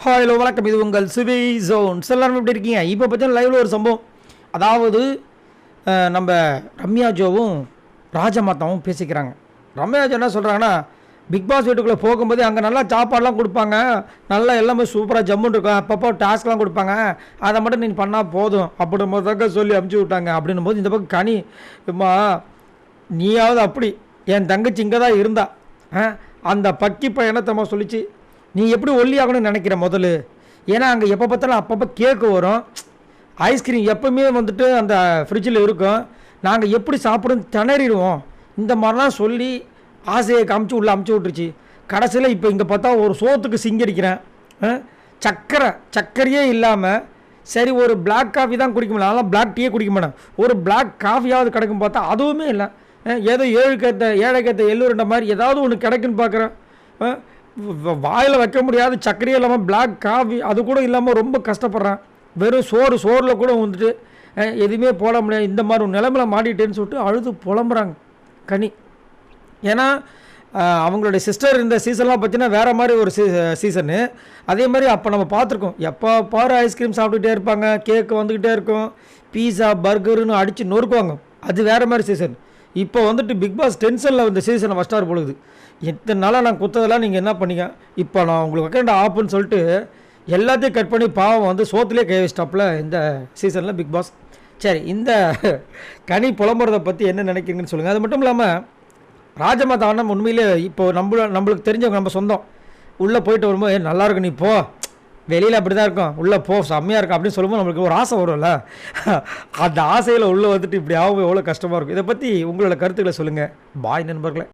Hello வணக்கம், இது உங்கள் சுவை ஜோன்ஸ். எல்லாரும் எப்படி இருக்கீங்க? இப்போ பார்த்தீங்கன்னா லைவில் ஒரு சம்பவம். அதாவது நம்ம ரம்யா ஜோவும் ராஜமாதாவும் பேசிக்கிறாங்க. ரம்யா ஜோ என்ன சொல்கிறாங்கன்னா, பிக் பாஸ் வீட்டுக்குள்ளே போகும்போது அங்கே நல்லா சாப்பாடெலாம் கொடுப்பாங்க, நல்லா எல்லாமே சூப்பராக ஜம்முன்னு இருக்கும், அப்பப்போ டாஸ்க்லாம் கொடுப்பாங்க, அதை மட்டும் நீங்கள் பண்ணால் போதும் அப்படின் போதாக்க சொல்லி அமுச்சு விட்டாங்க. அப்படின்னும் போது இந்த பக்கம் கனி, இம்மா நீயாவது அப்படி என் தங்கச்சி இங்கே தான் இருந்தா, அந்த பக்கி பையனத்தம்மா சொல்லிச்சு, நீ எப்படி ஒல்லியாகணும்னு நினைக்கிற முதல்ல? ஏன்னா அங்கே எப்போ பார்த்தாலும் அப்பப்போ கேக்கு வரும், ஐஸ்கிரீம் எப்போவுமே வந்துட்டு அந்த ஃப்ரிட்ஜில் இருக்கும், நாங்கள் எப்படி சாப்பிடும் திணறிடுவோம். இந்த மாதிரிலாம் சொல்லி ஆசையை காமிச்சு உள்ளே அமுச்சு விட்டுருச்சு. கடைசியில் இப்போ இங்கே பார்த்தா ஒரு சோத்துக்கு சிங்கடிக்கிறேன், சர்க்கரையே இல்லாமல். சரி, ஒரு பிளாக் காஃபி தான் குடிக்க முடியல, அதெல்லாம் பிளாக் டீயே குடிக்க மாட்டேன், ஒரு பிளாக் காஃபியாவது கிடைக்கும் பார்த்தா அதுவுமே இல்லை. ஏதோ ஏழைக்கேற்ற எள்ளுருண்ட மாதிரி ஏதாவது ஒன்று கிடைக்குன்னு பார்க்குறேன். வாயில் வைக்க முடியாது, சர்க்கரையே இல்லாமல் பிளாக் காஃபி அது கூட இல்லாமல் ரொம்ப கஷ்டப்படுறேன். வெறும் சோறில் கூட வந்துட்டு எதுவுமே போட முடியாது, இந்த மாதிரி ஒரு நிலைமையில் மாட்டிட்டேன்னு சொல்லிட்டு அழுது புலம்புறாங்க கனி. ஏன்னா அவங்களுடைய சிஸ்டர் இந்த சீசன்லாம் பார்த்தீங்கன்னா வேறு மாதிரி ஒரு சீசனு. அதே மாதிரி அப்போ நம்ம பார்த்துருக்கோம், எப்போ பாரு ஐஸ்கிரீம் சாப்பிட்டுக்கிட்டே இருப்பாங்க, கேக்கு வந்துக்கிட்டே இருக்கும், பீஸா பர்கருன்னு அடித்து நொறுக்குவாங்க, அது வேறு மாதிரி சீசன். இப்போ வந்துட்டு பிக் பாஸ் டென்ஷனில் இந்த சீசனை ஃபஸ்ட்டாக பொழுது இத்தனை நாளாக நான் குத்ததெல்லாம் நீங்கள் என்ன பண்ணீங்க, இப்போ நான் உங்களுக்கு வைக்க ஆப்புன்னு சொல்லிட்டு எல்லாத்தையும் கட் பண்ணி பாவம் வந்து சோத்துலேயே கை வச்சிட்டாப்பில் இந்த சீசனில் பிக் பாஸ். சரி, இந்த கனி புலம்புறதை பற்றி என்ன நினைக்கிறீங்கன்னு சொல்லுங்கள். அது மட்டும் இல்லாமல் ராஜமாதா அண்ணன் உண்மையிலே இப்போ நம்மளுக்கு தெரிஞ்சவங்க, நம்ம சொந்தம், உள்ளே போயிட்டு வரும்போது நல்லாயிருக்கும், நீ போ, வெளியில் அப்படி தான் இருக்கும், உள்ளே போ செம்மையாக இருக்கும் அப்படின்னு சொல்லும்போது நம்மளுக்கு ஒரு ஆசை வரும்ல, அந்த ஆசையில் உள்ளே வந்துட்டு இப்படி ஆகும், எவ்வளோ கஷ்டமாக இருக்கும். இதை பற்றி உங்களோட கருத்துக்களை சொல்லுங்கள். பாய் நண்பர்களே.